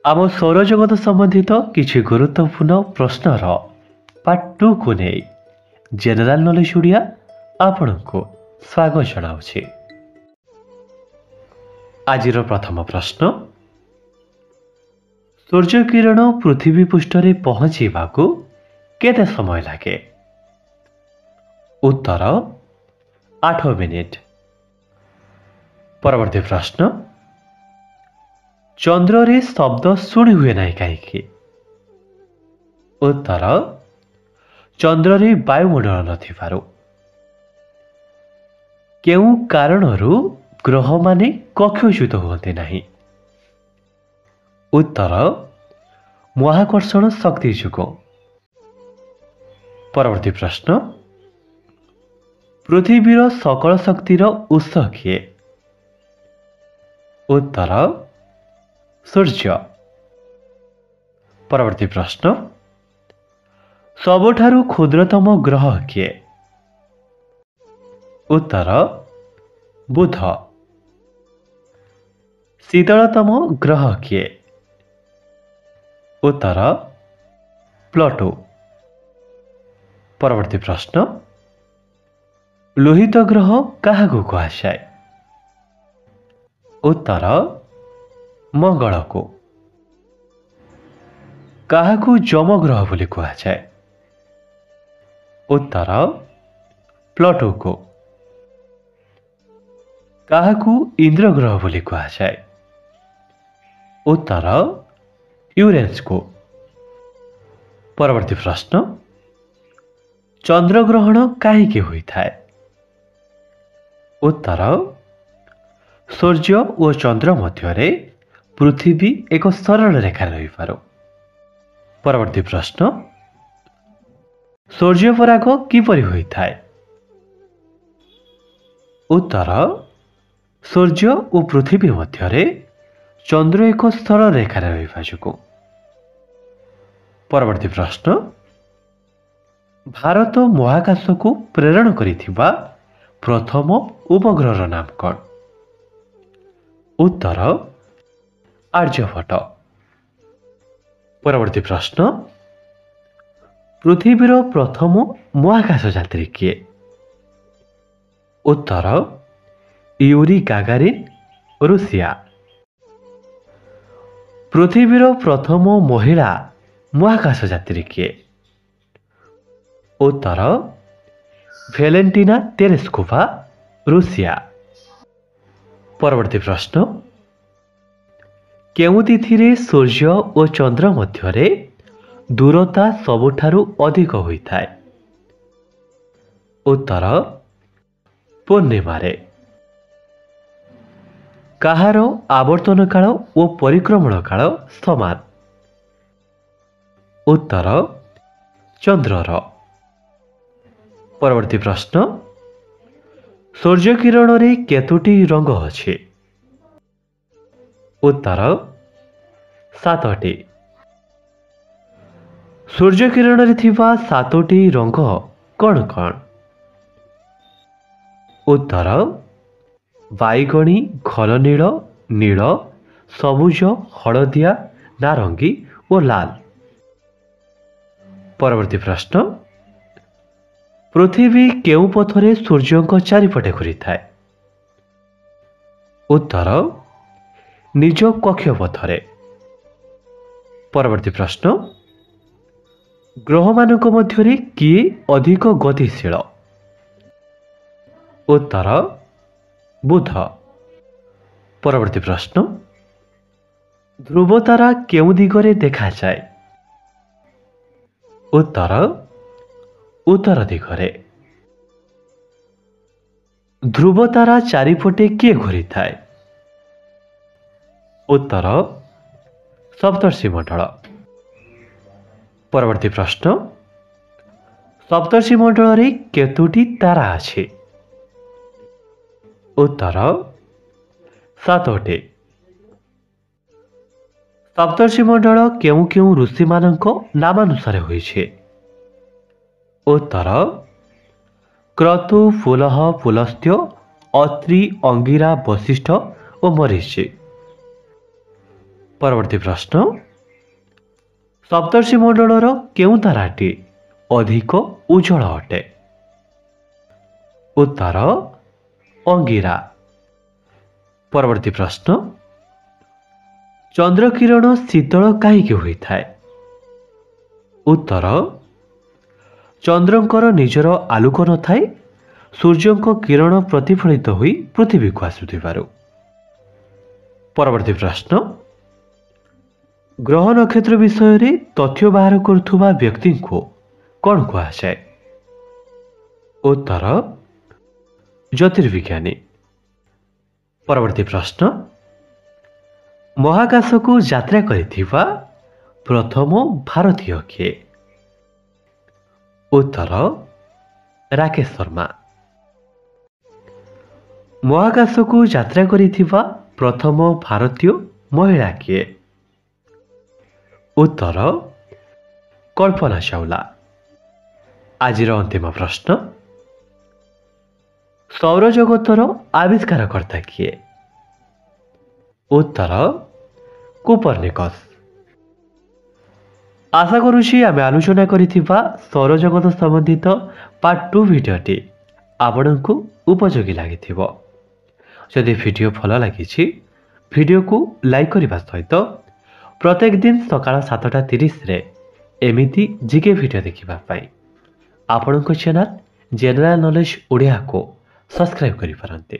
आम सौरजगत सम्बन्धित किछि गुरुत्वपूर्ण प्रश्नर पार्ट 2 को नहीं जेनेराल नॉलेज ओडिया आपनको स्वागत जनाउछि। आजिर प्रथम प्रश्न, सूर्य किरण पृथ्वी पृष्ठरे पहुँचीबाकू केते समय लागे? उत्तर 8 मिनिट। परवर्ती प्रश्न, चंद्र रे शब्द शुणी हुए ना कहीं? उत्तर चंद्र रे वायुमंडल नथिबारु। केउ कारणरू ग्रह माने कक्षच्युत होते नहीं? उत्तर महाकर्षण शक्ति जुगो। परवर्ती प्रश्न, पृथ्वीर सकल शक्तिर उत्स किए? उत्तर सूर्य। परवर्ती प्रश्न, सबठारु क्षुद्रतम ग्रह किए? उत्तर बुध। शीतलतम ग्रह किए? उत्तर प्लूटो। परवर्ती प्रश्न, लोहित ग्रह काहाकू कहुए? उत्तर मंगल को। काहाकू जम ग्रह बोली कहुए? उत्तर प्लूटो को। काहाकू इंद्र ग्रह बोली कहुए? उत्तर यूरेनस को। परवर्ती प्रश्न, चंद्रग्रहण कहीं होता है? उत्तर सूर्य और चंद्र मध्य पृथ्वी एक सरल रेखा रही पारो। परवर्ती प्रश्न, सूर्यपराग किपरि होता है? उत्तर सूर्य और पृथ्वी मध्य चंद्र एक सरल रेखा रहा जो। परवर्ती प्रश्न, भारत महाकाश को प्रेरण करिथिबा प्रथम उपग्रह नाम कौन? उत्तर आर्यभट्ट। परवर्ती प्रश्न, पृथ्वीर प्रथम महाकाश यात्री किए? उत्तर यूरी गागारिन, रूसिया। पृथ्वीर प्रथम महिला महाकाश यात्री किए? उत्तर वेलेंटिना तेरेस्कोवा, रूसिया। परवर्ती प्रश्न, केउ तिथि सूर्य और चंद्र मध्य दूरता सबुठारु अधिक होता है? उत्तर पूर्णिमा। कहार आवर्तन काल और परिक्रमण काल समान? उत्तर चंद्रर। परवर्ती प्रश्न, सूर्य किरण रे केतोटी रंग अछि? उत्तर 7टी। सूर्य किरण रे थिबा 7टी रंग कौन कौन? उत्तर बैगणी, घन नील, नील, सबुज, हलदिया, नारंगी और लाल। परवर्ती प्रश्न, पृथ्वी केउ पथरे सूर्य चारिपटे घूरी थाए? उत्तर निज कक्ष पथरे। परवर्ती प्रश्न, ग्रह मानक मध्यरे किए अधिक गतिशील? उत्तर बुध। परवर्ती प्रश्न, ध्रुवतारा केउ दिगरे देखा जाए? उत्तर उत्तर दिगरे। ध्रुवतारा चारिपटे किए घूरी थाए? उत्तर सप्तर्षि मंडल। परवर्ती प्रश्न, सप्तर्षि मंडल रे केतोटी तारा अछि? उत्तर 7टी। सप्तर्षि मंडल केउ केउ ऋषि मानक नामानुसार होइछे? उत्तर क्रतु, पुलह, पुलस्त्य, अत्रि, अंगिरा, वशिष्ठ और मरीचि। ପରବର୍ତ୍ତୀ ପ୍ରଶ୍ନ ସପ୍ତର୍ଷି ମଣ୍ଡଳର କେଉଁ ତାରାଟି ଅଧିକ ଉଜ୍ଜଳ ଅଟେ? ଉତ୍ତର ଅଙ୍ଗିରା। ପରବର୍ତ୍ତୀ ପ୍ରଶ୍ନ ଚନ୍ଦ୍ରକିରଣ ଶୀତଳ କାହିଁକି ହୋଇଥାଏ? ଉତ୍ତର ଚନ୍ଦ୍ରଙ୍କର ନିଜର ଆଲୋକ ନଥାଏ, ସୂର୍ଯ୍ୟଙ୍କ କିରଣ ପ୍ରତିଫଳିତ ହୋଇ ପୃଥିବୀକୁ ଆସୁଥିବାରୁ। ପରବର୍ତ୍ତୀ ପ୍ରଶ୍ନ ଗ୍ରହ ନକ୍ଷତ୍ର ବିଷୟରେ ତଥ୍ୟ ବାହାର କରୁଥିବା ବ୍ୟକ୍ତିଙ୍କୁ କ'ଣ କୁହାଯାଏ? ଉତ୍ତର ଜ୍ୟୋତିର୍ବିଜ୍ଞାନୀ। ପରବର୍ତ୍ତୀ ପ୍ରଶ୍ନ ମହାକାଶକୁ ଯାତ୍ରା କରିଥିବା ପ୍ରଥମ ଭାରତୀୟ କିଏ? ଉତ୍ତର ରାକେଶ ଶର୍ମା। ମହାକାଶକୁ ଯାତ୍ରା କରିଥିବା ପ୍ରଥମ ଭାରତୀୟ ମହିଳା କିଏ? ଉତ୍ତର କଳ୍ପନା ଚାୱଲା। ଆଜିର ଅନ୍ତିମ ପ୍ରଶ୍ନ ସୌରଜଗତର ଆବିଷ୍କାରକର୍ତ୍ତା କିଏ? ଉତ୍ତର କୋପର୍ନିକସ୍। ଆଶା କରୁଛି ଆମେ ଆଲୋଚନା କରିଥିବା ସୌରଜଗତ ସମ୍ବନ୍ଧିତ ପାର୍ଟ 2 ଭିଡ଼ିଓଟି ଆପଣଙ୍କୁ ଉପଯୋଗୀ ଲାଗିଥିବ। ଯଦି ଭିଡ଼ିଓ ଭଲ ଲାଗିଛି ଭିଡ଼ିଓକୁ ଲାଇକ୍ କରିବା ସହିତ ପ୍ରତ୍ୟେକ ଦିନ ସକାଳ 7:30ରେ ଏମିତି ଜିକେ ଭିଡ଼ିଓ ଦେଖିବା ପାଇଁ ଆପଣଙ୍କ ଚ୍ୟାନେଲ ଜେନେରାଲ ନଲେଜ ଓଡ଼ିଆକୁ ସବସ୍କ୍ରାଇବ୍ କରିପାରନ୍ତି।